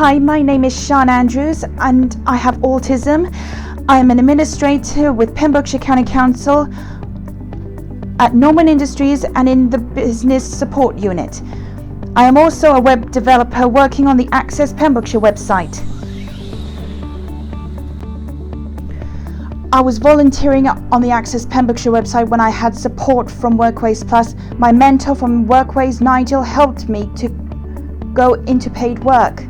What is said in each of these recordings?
Hi, my name is Sian Andrews and I have autism. I am an administrator with Pembrokeshire County Council at Norman Industries and in the Business Support Unit. I am also a web developer working on the Access Pembrokeshire website. I was volunteering on the Access Pembrokeshire website when I had support from Workways Plus. My mentor from Workways, Nigel, helped me to go into paid work.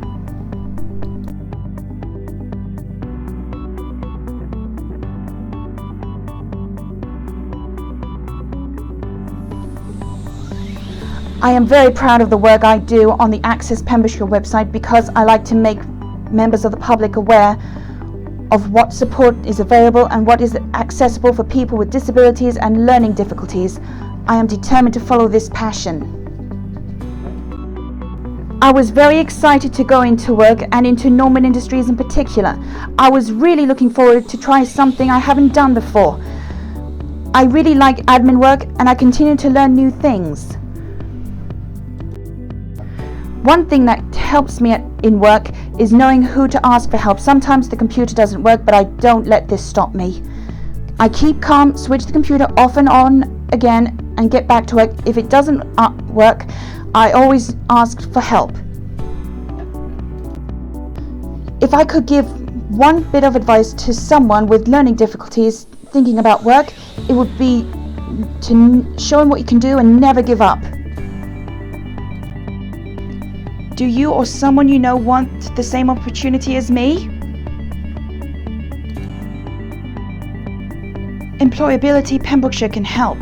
I am very proud of the work I do on the Access Pembrokeshire website because I like to make members of the public aware of what support is available and what is accessible for people with disabilities and learning difficulties. I am determined to follow this passion. I was very excited to go into work and into Norman Industries in particular. I was really looking forward to try something I haven't done before. I really like admin work and I continue to learn new things. One thing that helps me in work is knowing who to ask for help. Sometimes the computer doesn't work, but I don't let this stop me. I keep calm, switch the computer off and on again, and get back to work. If it doesn't work, I always ask for help. If I could give one bit of advice to someone with learning difficulties thinking about work, it would be to show them what you can do and never give up. Do you or someone you know want the same opportunity as me? Employability Pembrokeshire can help.